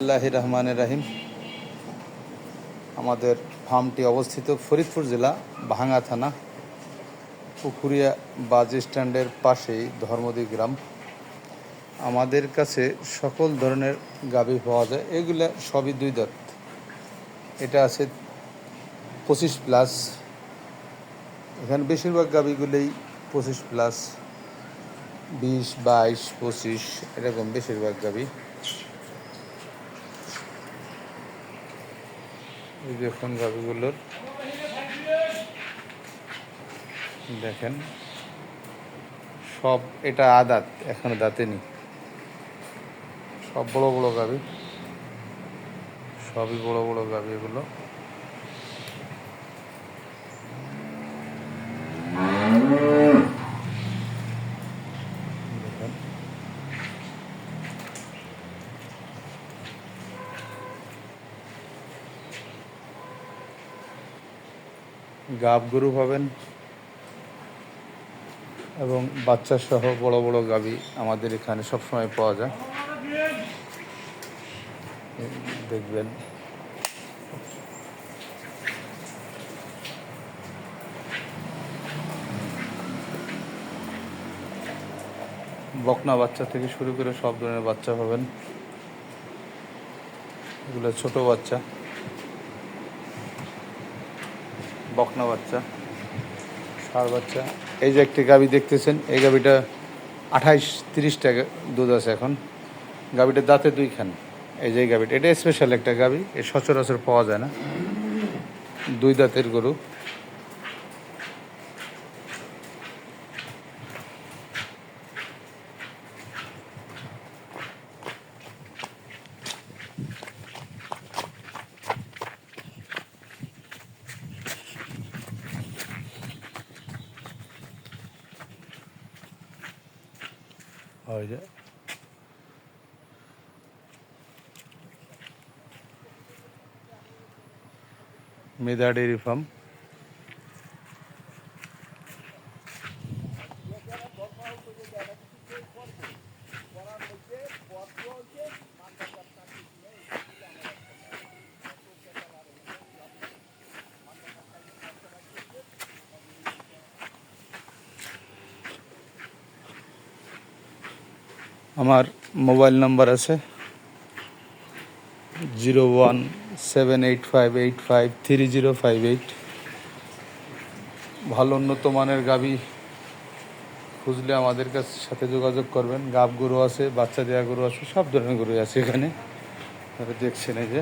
বিসমিল্লাহির রহমানির রহিম। আমাদের ফার্মটি অবস্থিত ফরিদপুর জেলা ভাঙ্গা থানা পুকুরিয়া বাস স্ট্যান্ডের পাশেই ধর্মদী গ্রাম। আমাদের কাছে সকল ধরনের গাভী পাওয়া যায়। এগুলো সবই 2 দাঁত। এটা আছে 25+। এখানে বেশিরভাগ গাভীগুলোই 25+, 20, 22, 25 এরকম বেশিরভাগ গাভী। এই দেখুন গাভীগুলোর, দেখেন সব, এটা আদাত, এখনো দাঁতে নেই। সব বড় বড় গাভী, সবই বড় বড় গাভী এগুলো। দেখেন গাব গরু পাবেন এবং বাচ্চা সহ বড় বড় গাভী আমাদের এখানে সবসময় পাওয়া যায়। দেখবেন বকনা বাচ্চা থেকে শুরু করে সব ধরনের বাচ্চা পাবেন। এগুলো ছোট বাচ্চা, বকনা বাচ্চা, ষাঁড় বাচ্চা। এই যে একটি গাভী দেখতেছেন, এই গাভীটা 28-30 টাকা দুধ আছে এখন। গাভীটার দাঁতে 2 খান। এই যে গাভীটা, এটা স্পেশাল একটা গাভী, এর সচরাচর পাওয়া যায় না। 2 দাঁতের গরু। ওই যে মেদা ডেয়ারি ফার্ম। আমার মোবাইল নাম্বার আছে 017858530558। ভালো উন্নত মানের গাভী খুঁজলে আমাদের সাথে যোগাযোগ করবেন। গাব গরু আছে, বাচ্চা দেওয়া গরু আছে, সব ধরনের গরু আছে এখানে। দেখছেন এই যে